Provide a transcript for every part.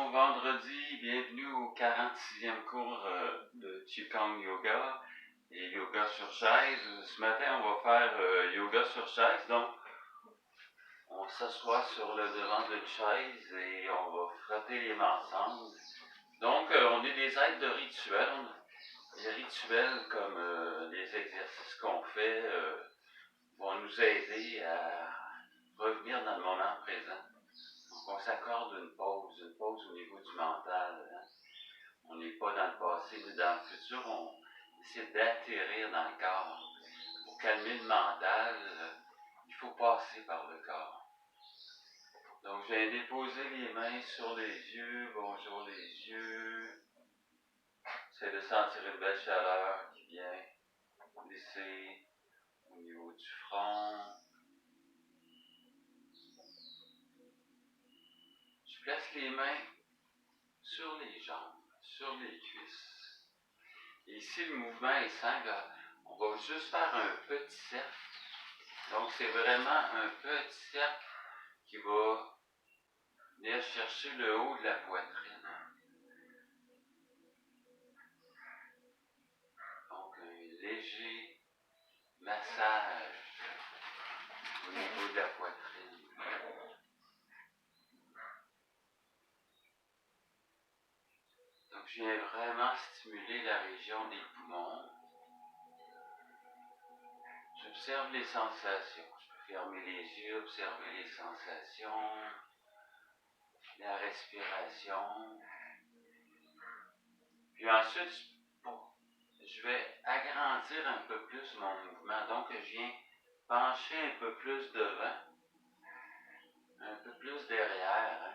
bon vendredi, bienvenue au 46e cours de Qigong Yoga et Yoga sur chaise. Ce matin, on va faire Yoga sur chaise, donc on s'assoit sur le devant d'une chaise et on va frotter les mains ensemble. Donc, on est des êtres de rituels. Les rituels, comme les exercices qu'on fait, vont nous aider à revenir dans le moment présent. Donc, on s'accorde une pause au niveau du mental. Hein? On n'est pas dans le passé ni dans le futur, on essaie d'atterrir dans le corps. Pour calmer le mental, il faut passer par le corps. Donc, je viens déposer les mains sur les yeux. Bonjour les yeux. J'essaie de sentir une belle chaleur qui vient glisser au niveau du front. Je place les mains sur les jambes, sur les cuisses. Et ici, le mouvement est simple. On va juste faire un petit cercle. Donc, c'est vraiment un petit cercle qui va venir chercher le haut de la poitrine. Donc, un léger massage au niveau de la poitrine. Donc, je viens vraiment stimuler la région des poumons. J'observe les sensations. Je peux fermer les yeux, observer les sensations, la respiration. Puis ensuite, je vais agrandir un peu plus mon mouvement. Donc, je viens pencher un peu plus devant, un peu plus derrière. Hein?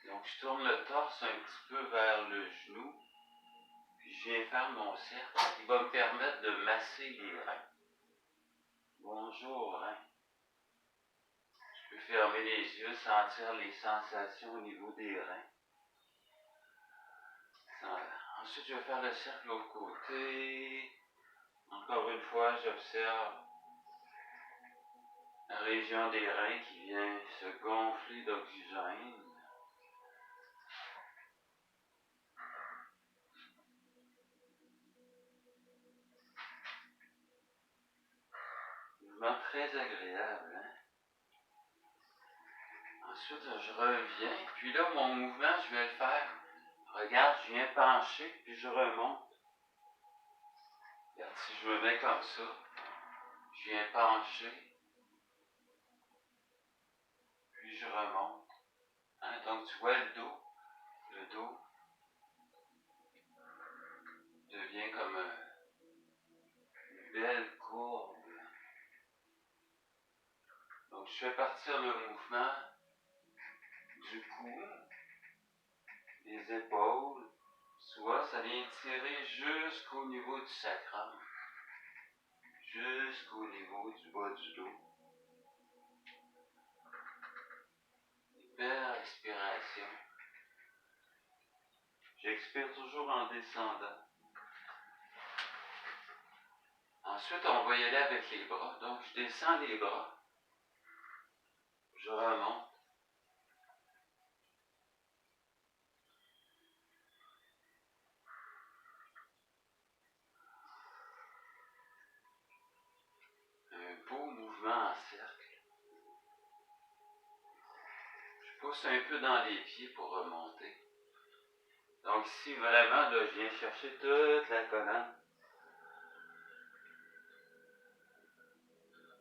Donc, je tourne le torse un petit peu vers le genou. Puis, je viens faire mon cercle qui va me permettre de masser les reins. Bonjour, reins. Je peux fermer les yeux, sentir les sensations au niveau des reins. Ensuite, je vais faire le cercle de l'autre côté. Encore une fois, j'observe la région des reins qui vient se gonfler d'oxygène. Mouvement très agréable. Hein? Ensuite, je reviens. Puis là, mon mouvement, je vais le faire. Regarde, je viens pencher, puis je remonte. Regarde, si je me mets comme ça, je viens pencher, puis je remonte. Hein? Donc, tu vois le dos devient comme une belle courbe. Donc, je fais partir le mouvement du cou, des épaules. Tu vois, ça vient tirer jusqu'au niveau du sacrum, jusqu'au niveau du bas du dos. Une belle respiration. J'expire toujours en descendant. Ensuite, on va y aller avec les bras. Donc, je descends les bras. Je remonte. Un beau mouvement en cercle. Je pousse un peu dans les pieds pour remonter. Donc ici, vraiment, là, je viens chercher toute la colonne.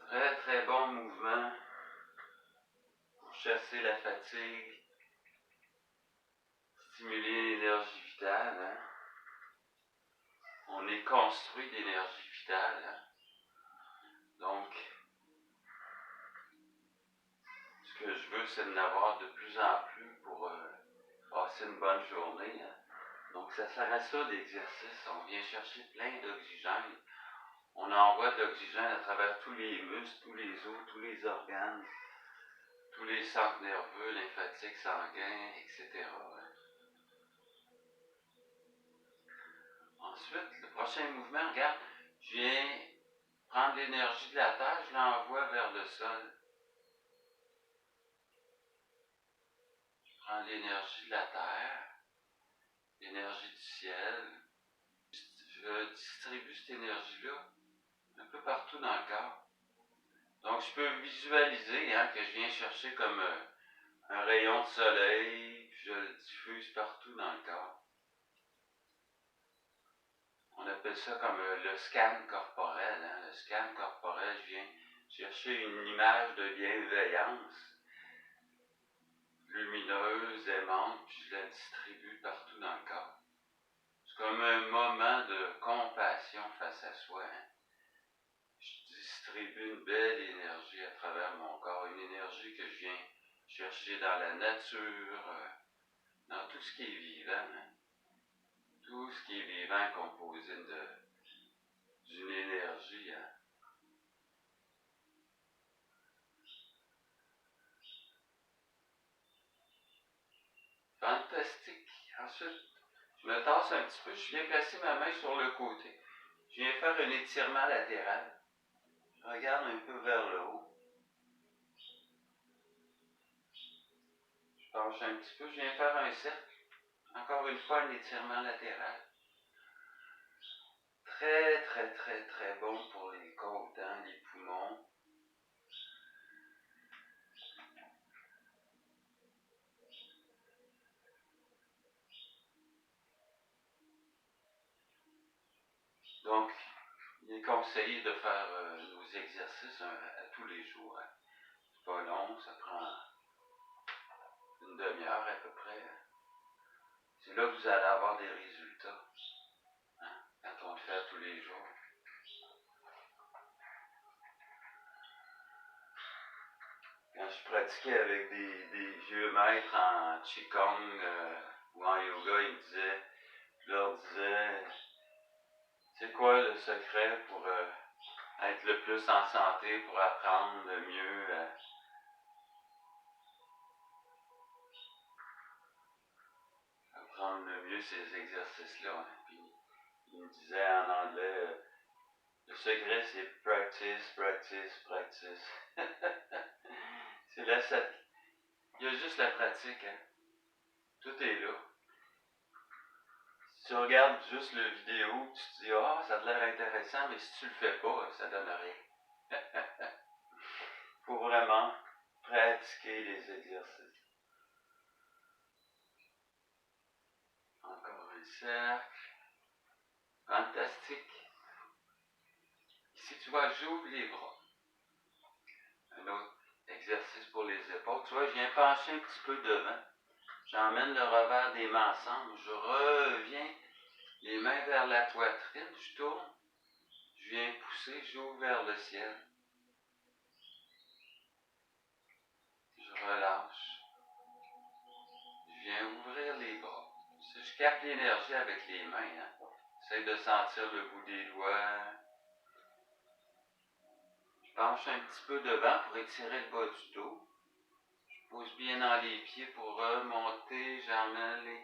Très, très bon mouvement pour chasser la fatigue, stimuler l'énergie vitale. Hein? On est construit d'énergie vitale. Hein? Donc, ce que je veux, c'est d'en avoir de plus en plus pour passer une bonne journée. Hein? Donc, ça sert à ça l'exercice. On vient chercher plein d'oxygène. On envoie de l'oxygène à travers tous les muscles, tous les os, tous les organes, tous les centres nerveux, lymphatiques, sanguins, etc. Ensuite, le prochain mouvement, regarde, je viens prendre l'énergie de la terre, je l'envoie vers le sol. prends l'énergie de la terre, l'énergie du ciel. Je distribue cette énergie-là un peu partout dans le corps. Donc, je peux visualiser hein, que je viens chercher comme un rayon de soleil, puis je le diffuse partout dans le corps. On appelle ça comme le scan corporel. Hein. Le scan corporel, je viens chercher une image de bienveillance lumineuse, aimante, puis je la distribue partout dans le corps. C'est comme un moment de compassion face à soi. Hein. Je distribue une belle énergie à travers mon corps, une énergie que je viens chercher dans la nature, dans tout ce qui est vivant. Hein. Tout ce qui est vivant est composé d'une énergie. Hein. Fantastique. Ensuite, je me tasse un petit peu, je viens placer ma main sur le côté. Je viens faire un étirement latéral. Je regarde un peu vers le haut. Je penche un petit peu, je viens faire un cercle. Encore une fois, un étirement latéral. Très, très, très, très bon pour les côtes, hein, les poumons. Donc, il est conseillé de faire nos exercices à tous les jours. Hein. C'est pas long, ça prend une demi-heure à peu près. Hein. C'est là que vous allez avoir des résultats. Hein, quand on le fait à tous les jours. Quand je pratiquais avec des vieux maîtres en Qigong ou en yoga, je leur disais, c'est quoi le secret pour être le plus en santé, pour apprendre le mieux apprendre le mieux ces exercices-là. Hein. Puis il me disait en anglais, le secret c'est practice, practice, practice. C'est là, il y a juste la pratique. Hein. Tout est là. Si tu regardes juste la vidéo, tu te dis ah, ça a l'air intéressant, mais si tu le fais pas, ça donne rien. Faut vraiment pratiquer les exercices. Encore un cercle. Fantastique. Ici, tu vois, j'ouvre les bras. Un autre exercice pour les épaules. Tu vois, je viens pencher un petit peu devant. J'emmène le revers des mains ensemble. Je reviens les mains vers la poitrine. Je tourne. Je viens pousser. J'ouvre vers le ciel. Je relâche. Je viens ouvrir les bras. Je capte l'énergie avec les mains. Hein. J'essaie de sentir le bout des doigts. Je penche un petit peu devant pour étirer le bas du dos. Je pose bien dans les pieds pour remonter. J'emmène les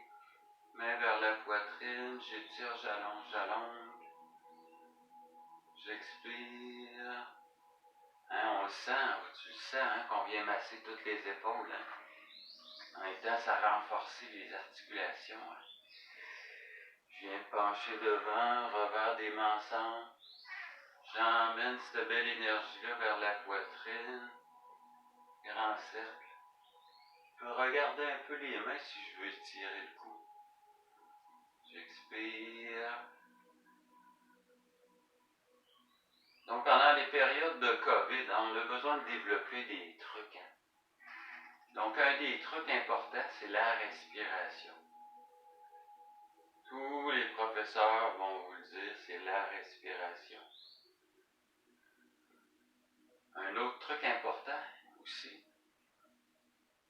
mains vers la poitrine. J'étire, j'allonge, j'allonge. J'expire. Hein, on le sent, tu le sens, hein, qu'on vient masser toutes les épaules. Hein. En même temps, ça renforce les articulations. Hein. Je viens pencher devant, revers des mains ensemble. J'emmène cette belle énergie-là vers la poitrine. Grand cercle. Je peux regarder un peu les mains si je veux étirer le cou. J'expire. Donc, pendant les périodes de COVID, on a besoin de développer des trucs. Hein. Donc, un des trucs importants, c'est la respiration. Tous les professeurs vont vous le dire, c'est la respiration. Un autre truc important aussi,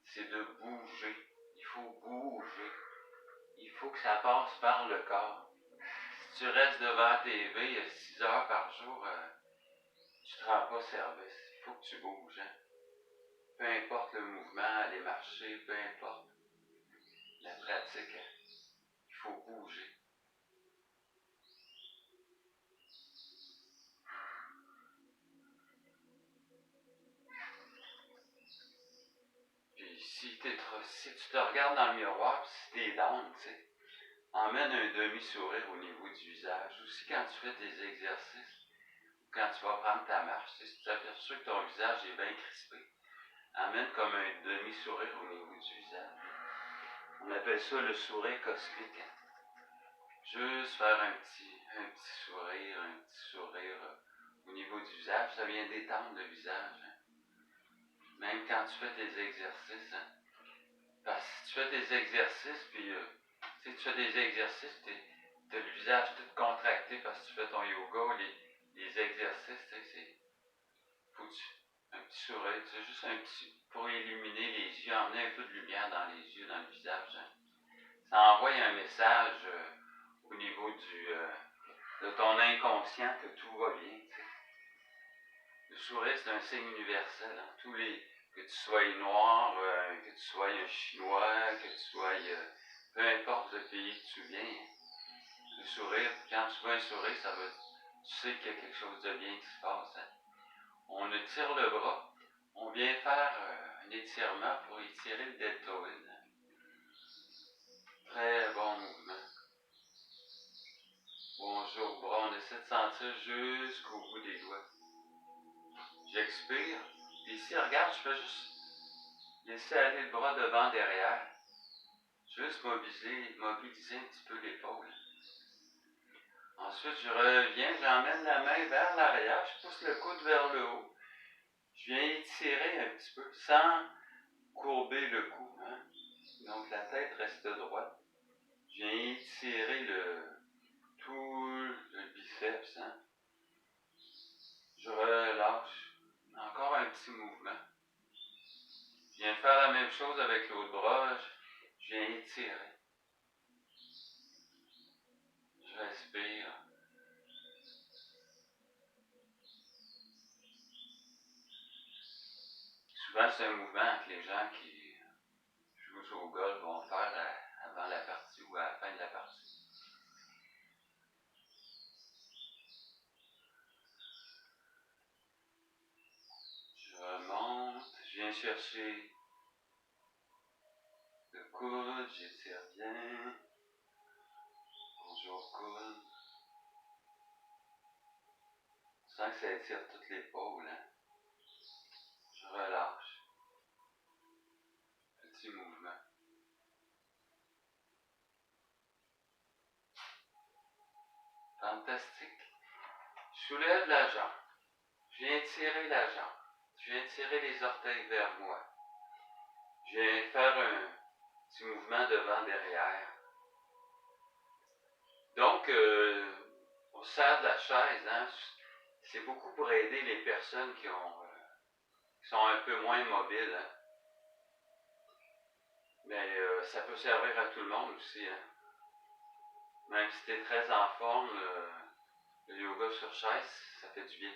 c'est de bouger. Il faut bouger. Il faut que ça passe par le corps. Si tu restes devant la TV 6 heures par jour, tu ne te rends pas service. Il faut que tu bouges. Hein? Peu importe le mouvement, aller marcher, peu importe la pratique, il faut bouger. Puis ici, si tu te regardes dans le miroir, si t'es down, tu sais, emmène un demi-sourire au niveau du visage. Aussi quand tu fais tes exercices, quand tu vas prendre ta marche, si tu t'aperçois que ton visage est bien crispé, emmène comme un demi-sourire au niveau du visage. On appelle ça le sourire cosmique. Juste faire un petit sourire au niveau du visage, ça vient détendre le visage. Même quand tu fais tes exercices. Parce que si tu fais tes exercices, puis si tu fais des exercices, tu as le visage tout contracté parce que tu fais ton yoga, les exercices, faut un petit sourire, c'est juste un petit, pour illuminer les yeux, emmener un peu de lumière dans les yeux, dans le visage. Ça envoie un message au niveau de ton inconscient que tout va bien. T'sais. Le sourire, c'est un signe universel. Que tu sois noir, que tu sois un chinois, que tu sois, peu importe le pays que tu viens, le sourire, quand tu vois un sourire, tu sais qu'il y a quelque chose de bien qui se passe. Hein. On étire le bras, on vient faire un étirement pour étirer le deltoïde. Très bon mouvement. Bonjour bras, on essaie de sentir jusqu'au bout des doigts. J'expire, et ici, regarde, je fais juste laisser aller le bras devant, derrière. Juste mobiliser un petit peu l'épaule. Ensuite, je reviens, j'emmène la main vers l'arrière, je pousse le coude vers le haut. Je viens étirer un petit peu sans courber le cou. Hein? Donc la tête reste droite. Je viens étirer tout le biceps. Hein? Je relâche. Encore un petit mouvement. Je viens faire la même chose avec l'autre bras. Je viens étirer. Je respire. Souvent, c'est un mouvement que les gens qui jouent au golf vont faire avant la partie ou à la fin de la partie. Je remonte, je viens chercher le coude, j'étire bien. Bonjour coude. Je sens que ça étire toute l'épaule. Hein? Je relâche. Petit mouvement. Fantastique. Je soulève la jambe. Je viens tirer la jambe. Je viens tirer les orteils vers moi. Je viens faire un petit mouvement devant-derrière. Donc, on se sert de la chaise. Hein? C'est beaucoup pour aider les personnes qui sont un peu moins mobiles. Hein? Mais ça peut servir à tout le monde aussi. Hein? Même si tu es très en forme, le yoga sur chaise, ça fait du bien.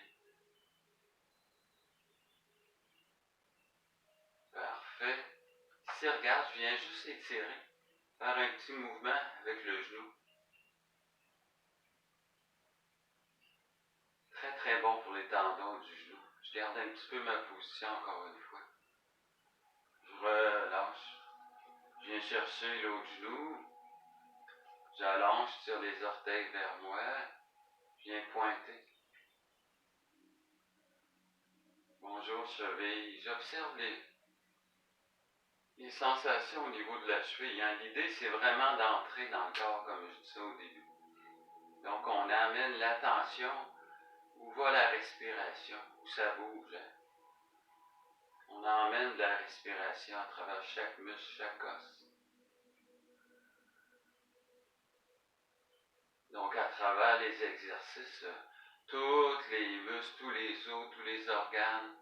Parfait. Ici, regarde, je viens juste étirer. Faire un petit mouvement avec le genou. Très très bon pour les tendons du genou. Je garde un petit peu ma position encore une fois. Je relâche. Je viens chercher l'autre genou. J'allonge, je tire les orteils vers moi. Je viens pointer. Bonjour cheville. J'observe les sensations au niveau de la cheville. Hein. L'idée, c'est vraiment d'entrer dans le corps, comme je disais au début. Donc, on amène l'attention où va la respiration, où ça bouge. Hein. On emmène la respiration à travers chaque muscle, chaque os. Donc, à travers les exercices, tous les muscles, tous les os, tous les organes,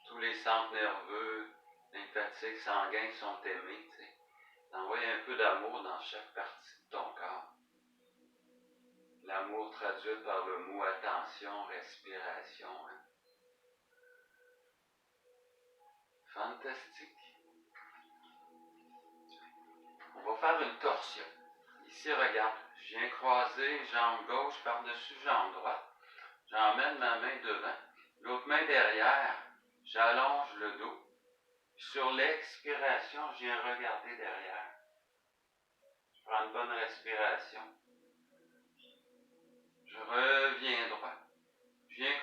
tous les centres nerveux, lymphatiques, sanguins sont aimés. T'envoies un peu d'amour dans chaque partie de ton corps. L'amour traduit par le mot attention, respiration. Hein. Fantastique. On va faire une torsion. Ici, regarde, je viens croiser jambe gauche par-dessus jambe droite. J'emmène ma main devant. L'autre main derrière, j'allonge le dos. Sur l'expiration, je viens regarder derrière. Je prends une bonne respiration. Je reviens droit. Je viens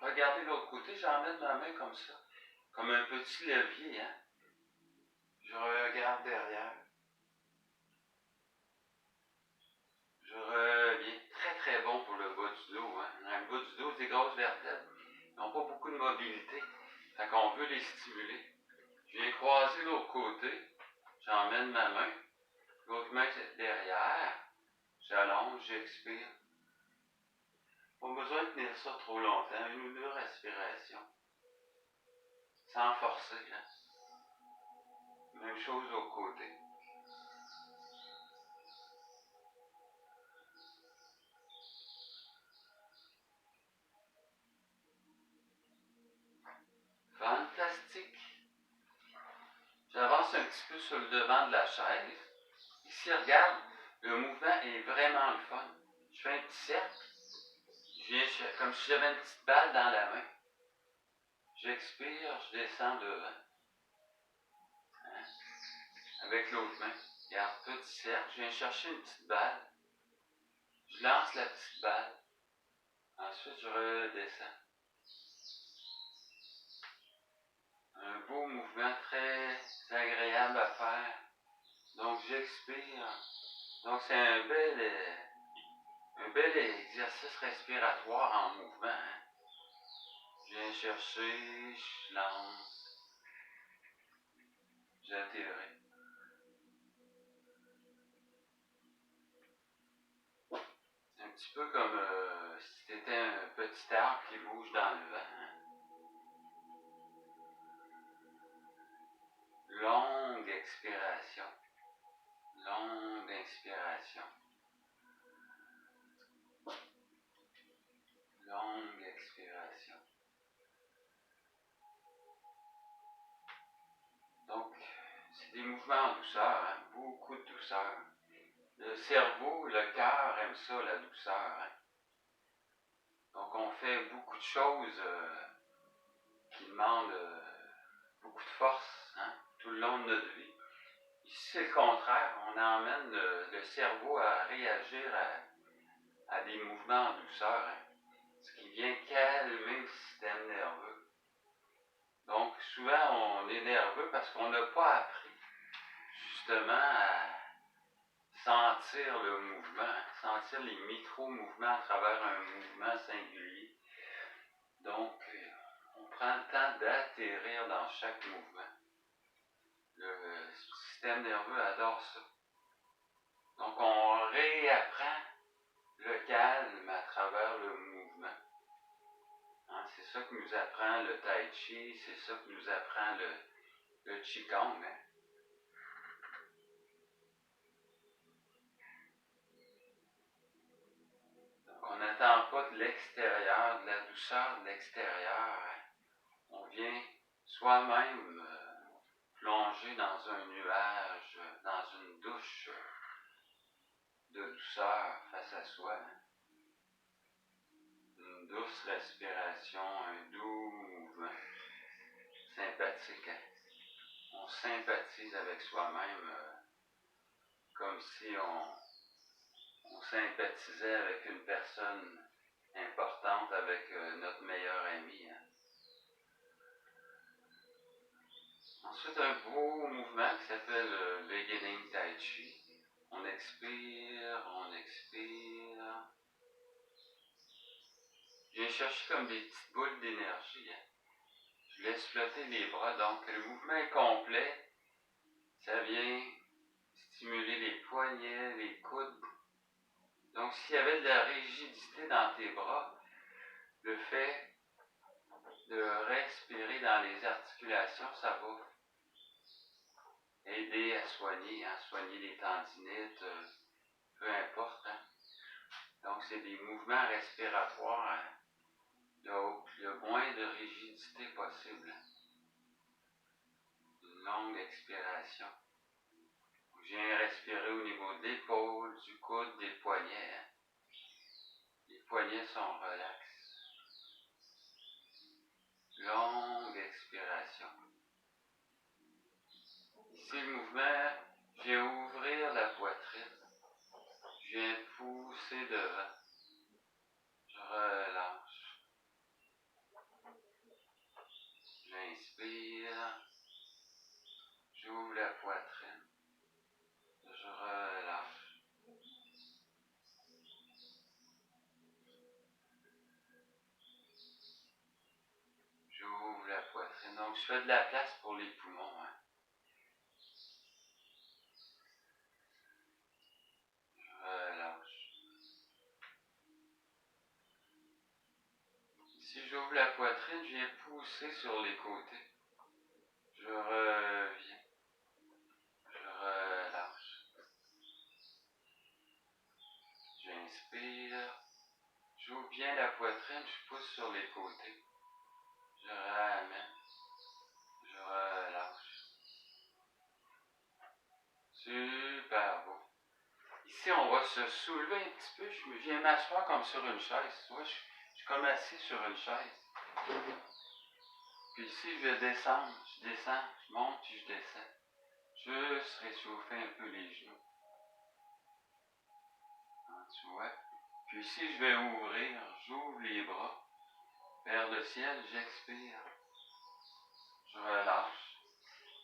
regarder de l'autre côté, j'emmène ma main comme ça, comme un petit levier. Hein? Je regarde derrière. Je reviens. Très très bon pour le bas du dos. Hein? Dans le bas du dos, des grosses vertèbres n'ont pas beaucoup de mobilité. Fait qu'on veut les stimuler. Je viens croiser l'autre côté. J'emmène ma main. L'autre main derrière. J'allonge, j'expire. Pas besoin de tenir ça trop longtemps. Une ou deux respirations. Sans forcer. Hein? Même chose au côté. Fantastique. J'avance un petit peu sur le devant de la chaise. Ici, regarde, le mouvement est vraiment le fun. Je fais un petit cercle. Je viens comme si j'avais une petite balle dans la main. J'expire, je descends devant. Hein? Avec l'autre main. Regarde, petit cercle. Je viens chercher une petite balle. Je lance la petite balle. Ensuite, je redescends. Un beau mouvement très agréable à faire. Donc, j'expire. Donc, c'est un bel exercice respiratoire en mouvement. Hein? Je viens chercher, je lance, j'atterris. C'est un petit peu comme si c'était un petit arbre qui bouge dans le vent. Hein? Longue expiration. Longue inspiration. Longue expiration. Donc, c'est des mouvements en douceur, hein? Beaucoup de douceur. Le cerveau, le cœur aime ça, la douceur. Hein? Donc, on fait beaucoup de choses qui demandent beaucoup de force, hein? Tout le long de notre vie. Ici, c'est le contraire. On emmène le cerveau à réagir à des mouvements en douceur, hein? Ce qui vient calmer le système nerveux. Donc, souvent, on est nerveux parce qu'on n'a pas appris justement à sentir le mouvement, sentir les micro-mouvements à travers un mouvement singulier. Donc, on prend le temps d'atterrir dans chaque mouvement. Le système nerveux adore ça. Donc, on réapprend le calme à travers le mouvement. Hein, c'est ça que nous apprend le Tai Chi, c'est ça que nous apprend le Qigong. Hein. Donc, on n'attend pas de l'extérieur, de la douceur de l'extérieur. Hein. On vient soi-même plonger dans un nuage, dans une douche de douceur face à soi. Hein. Une douce respiration, un doux mouvement sympathique. Hein. On sympathise avec soi-même comme si on sympathisait avec une personne importante, avec notre meilleur ami. Hein. Ensuite, un beau mouvement qui s'appelle Beginning Tai Chi. On expire, on expire. Je viens chercher comme des petites boules d'énergie. Hein. Je laisse flotter les bras. Donc, le mouvement est complet. Ça vient stimuler les poignets, les coudes. Donc, s'il y avait de la rigidité dans tes bras, le fait de respirer dans les articulations, ça va aider à soigner, hein, soigner les tendinites, peu importe. Hein. Donc, c'est des mouvements respiratoires. Hein. Le moins de rigidité possible. Une longue expiration. Je viens respirer au niveau de l'épaule, du coude, des poignets. Hein. Les poignets sont relax. Longue expiration. Ici, le mouvement, je viens ouvrir la poitrine. Je viens pousser devant. Je relâche. J'inspire. J'ouvre la poitrine. Je relâche. J'ouvre la poitrine. Donc, je fais de la place pour les poumons. Hein. Je relâche. Si j'ouvre la poitrine, je viens pousser sur les côtés. Je reviens. Je relâche. J'inspire. J'ouvre bien la poitrine, je pousse sur les côtés. Je ramène. Je relâche. Super beau. Ici, on va se soulever un petit peu. Je viens m'asseoir comme sur une chaise. Tu vois, je suis comme assis sur une chaise. Puis ici, je descends. Je descends. Je monte puis je descends. Juste réchauffer un peu les genoux. Tu vois. Puis ici, je vais ouvrir. J'ouvre les bras. Vers le ciel, j'expire. Je relâche.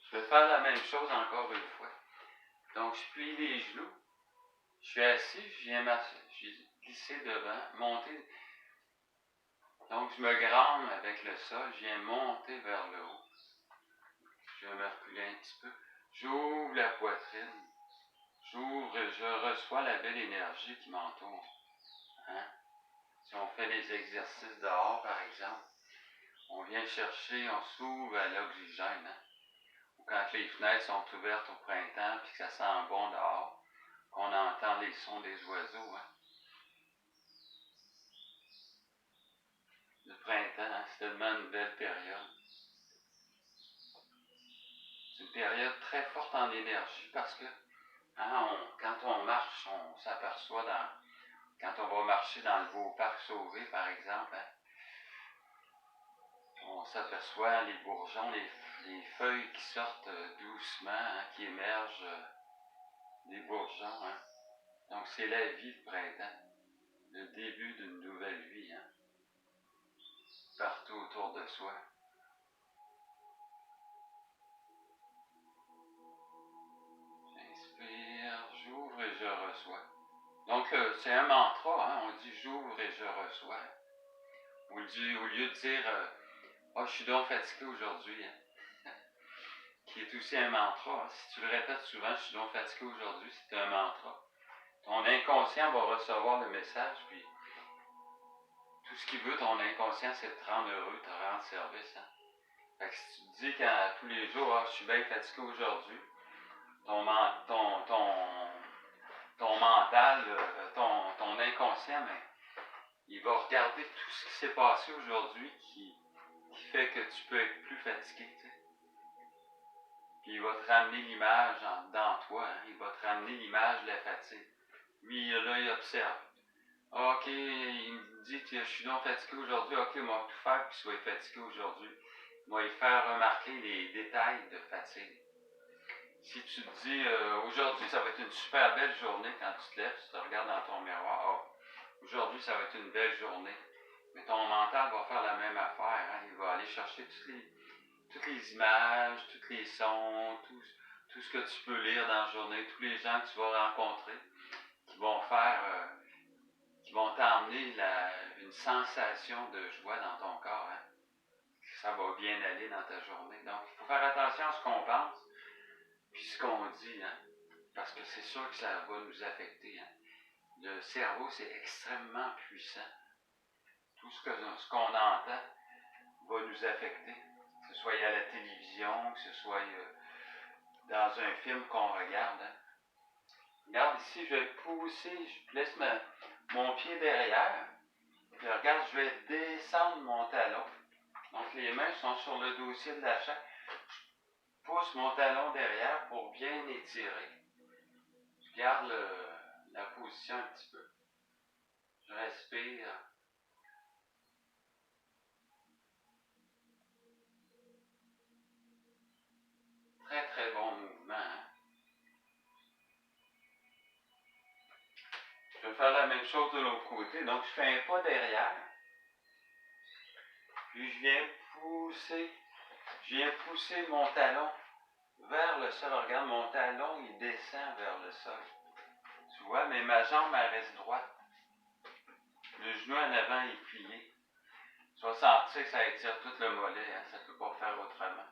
Je vais faire la même chose encore une fois. Donc, je plie les genoux. Je suis assis, je viens glisser devant, monter. Donc, je me grande avec le sol, je viens monter vers le haut. Je vais me reculer un petit peu. J'ouvre la poitrine. J'ouvre, je reçois la belle énergie qui m'entoure. Hein? Si on fait des exercices dehors, par exemple, on vient chercher, on s'ouvre à l'oxygène. Hein? Ou quand les fenêtres sont ouvertes au printemps, puis que ça sent bon dehors, qu'on entend les sons des oiseaux. Hein? Le printemps, hein, c'est tellement une belle période. C'est une période très forte en énergie parce que hein, quand on marche, on s'aperçoit quand on va marcher dans le beau parc Sauvé, par exemple, hein, on s'aperçoit les bourgeons, les feuilles qui sortent doucement, hein, qui émergent des bourgeons. Hein. Donc c'est la vie de printemps, le début d'une nouvelle vie, hein, partout autour de soi. J'inspire, j'ouvre et je reçois. Donc c'est un mantra, hein, on dit j'ouvre et je reçois. Au lieu de dire je suis donc fatigué aujourd'hui, hein, qui est aussi un mantra. Hein. Si tu le répètes souvent, je suis donc fatigué aujourd'hui, c'est un mantra. Ton inconscient va recevoir le message, puis tout ce qu'il veut, ton inconscient, c'est de te rendre heureux, te rendre service. Hein. Fait que si tu te dis tous les jours, je suis bien fatigué aujourd'hui, ton mental, ton inconscient, mais il va regarder tout ce qui s'est passé aujourd'hui qui fait que tu peux être plus fatigué. Tu sais. Puis il va te ramener l'image dans toi, hein. Il va te ramener l'image de la fatigue. Lui, là, il observe. Ok, il me dit que je suis donc fatigué aujourd'hui. Ok, moi, va tout faire pour qu'il soit fatigué aujourd'hui. Moi, il faire remarquer les détails de fatigue. Si tu te dis aujourd'hui, ça va être une super belle journée quand tu te lèves, tu te regardes dans ton miroir. Aujourd'hui, ça va être une belle journée. Mais ton mental va faire la même affaire. Hein? Il va aller chercher toutes les images, tous les sons, tout ce que tu peux lire dans la journée, tous les gens que tu vas rencontrer, qui vont t'emmener une sensation de joie dans ton corps. Hein? Ça va bien aller dans ta journée. Donc, il faut faire attention à ce qu'on pense, puis ce qu'on dit, hein? Parce que c'est sûr que ça va nous affecter. Hein? Le cerveau, c'est extrêmement puissant. Tout ce qu'on entend va nous affecter. Que ce soit à la télévision, que ce soit dans un film qu'on regarde. Hein. Regarde ici, je vais pousser, je laisse mon pied derrière. Puis regarde, je vais descendre mon talon. Donc les mains sont sur le dossier de la chaise. Je pousse mon talon derrière pour bien étirer. Je garde la position un petit peu. Je respire. Très très bon mouvement. même chose de l'autre côté. Donc, je fais un pas derrière. Puis, je viens pousser mon talon vers le sol. Regarde, mon talon, il descend vers le sol. Tu vois, mais ma jambe, elle reste droite. Le genou en avant est plié. Tu vas sentir que ça étire tout le mollet. Hein? Ça ne peut pas faire autrement.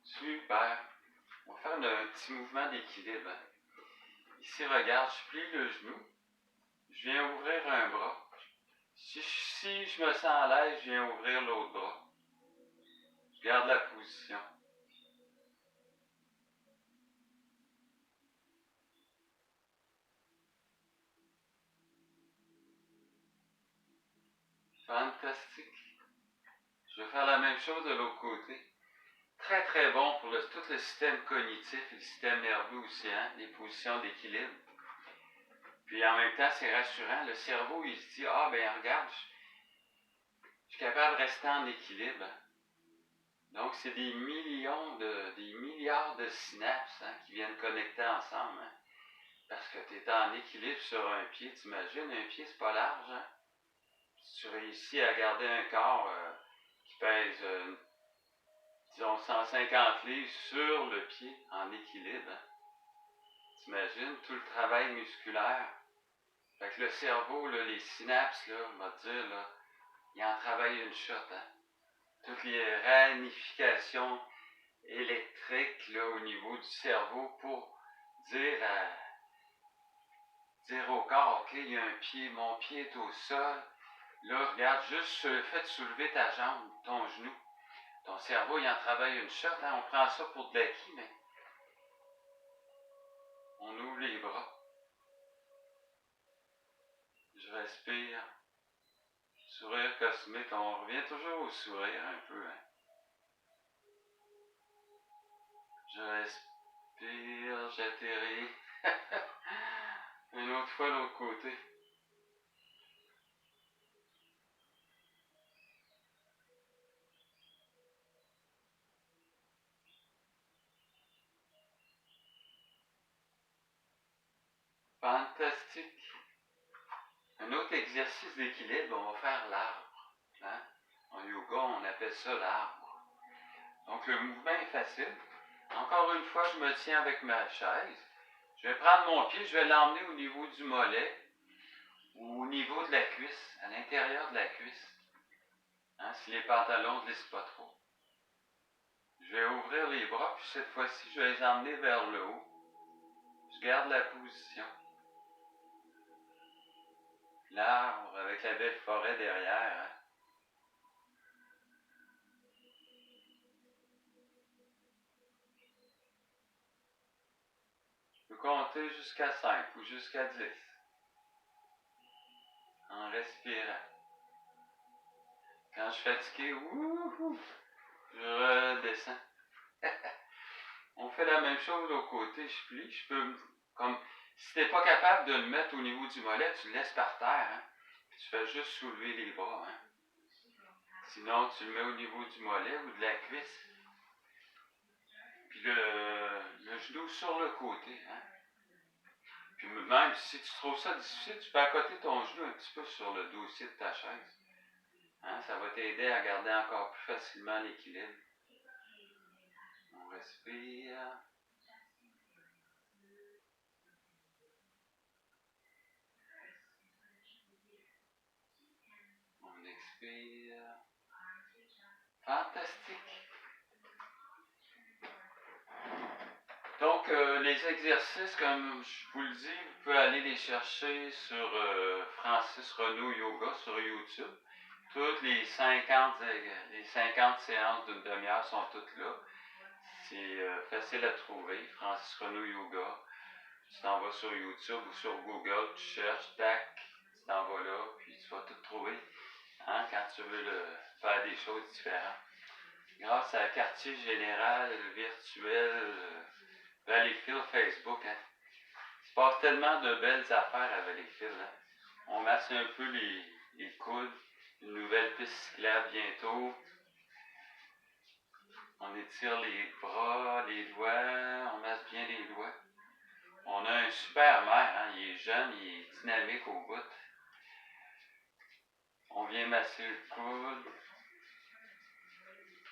Super. On va faire un petit mouvement d'équilibre. Hein? Ici, regarde, je plie le genou. Je viens ouvrir un bras. Si je me sens à l'aise, je viens ouvrir l'autre bras. Je garde la position. Fantastique. Je vais faire la même chose de l'autre côté. Très très bon pour tout le système cognitif et le système nerveux aussi, hein? Les positions d'équilibre. Puis en même temps, c'est rassurant. Le cerveau, il se dit, ah ben regarde, je suis capable de rester en équilibre. Hein? Donc, c'est des milliards de synapses hein, qui viennent connecter ensemble. Hein? Parce que tu es en équilibre sur un pied. T'imagines, un pied, c'est pas large. Hein? Si tu réussis à garder un corps qui pèse, disons, 150 livres sur le pied en équilibre, hein? T'imagines tout le travail musculaire. Fait que le cerveau, là, les synapses, là, on va te dire, là, il en travaille une shot. Hein? Toutes les ramifications électriques là, au niveau du cerveau pour dire au corps, OK, il y a un pied, mon pied est au sol. Là, regarde, juste le fait de soulever ta jambe, ton genou. Ton cerveau, il en travaille une shot. Hein? On prend ça pour de l'acquis, mais on ouvre les bras. Je respire. Sourire cosmique. On revient toujours au sourire un peu. Hein? Je respire, j'atterris. Une autre fois l'autre côté. Fantastique. Un autre exercice d'équilibre, on va faire l'arbre. Hein? En yoga, on appelle ça l'arbre. Donc le mouvement est facile. Encore une fois, je me tiens avec ma chaise. Je vais prendre mon pied, je vais l'emmener au niveau du mollet ou au niveau de la cuisse, à l'intérieur de la cuisse. Hein, si les pantalons ne glissent pas trop. Je vais ouvrir les bras, puis cette fois-ci, je vais les emmener vers le haut. Je garde la position. L'arbre avec la belle forêt derrière. Hein. Je peux compter jusqu'à 5 ou jusqu'à 10. En respirant. Quand je suis fatigué, je redescends. On fait la même chose de l'autre côté, je plie, je peux, comme, si tu n'es pas capable de le mettre au niveau du mollet, tu le laisses par terre, hein, puis tu fais juste soulever les bras, hein. Sinon, tu le mets au niveau du mollet ou de la cuisse, puis le genou sur le côté, hein. Puis même si tu trouves ça difficile, tu peux accoter ton genou un petit peu sur le dossier de ta chaise. Hein, ça va t'aider à garder encore plus facilement l'équilibre. On respire. On expire. Fantastique. Donc, les exercices, comme je vous le dis, vous pouvez aller les chercher sur Francis Renaud Yoga sur YouTube. Toutes les 50 séances d'une demi-heure sont toutes là. C'est facile à trouver. Francis Renaud Yoga. Tu t'en vas sur YouTube ou sur Google, tu cherches, tac, tu t'en vas là, puis tu vas tout trouver hein, quand tu veux faire des choses différentes. Grâce à Quartier Général, Virtuel, Valleyfield, Facebook, hein. Il se passe tellement de belles affaires à Valleyfield. Hein. On masse un peu les coudes. Une nouvelle piste cyclable bientôt. On étire les bras, les doigts. On masse bien les doigts. On a un super maire, hein? Il est jeune, il est dynamique au bout. On vient masser le coude.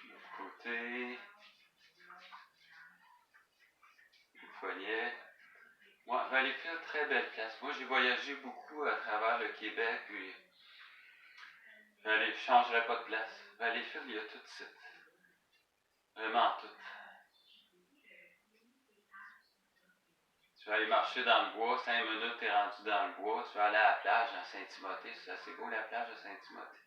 L'autre côté. Le poignet. Ouais, Valleyfield, très belle place. Moi, j'ai voyagé beaucoup à travers le Québec, puis je ne changerais pas de place. Valleyfield, il y a tout ça. Vraiment tout. Tu vas aller marcher dans le bois, 5 minutes, t'es rendu dans le bois. Tu vas aller à la plage à Saint-Timothée. C'est assez beau, la plage de Saint-Timothée.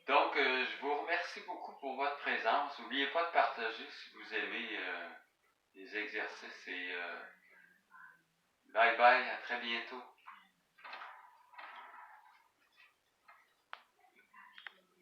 Donc, je vous remercie beaucoup pour votre présence. N'oubliez pas de partager si vous aimez les exercices. Et bye bye, à très bientôt.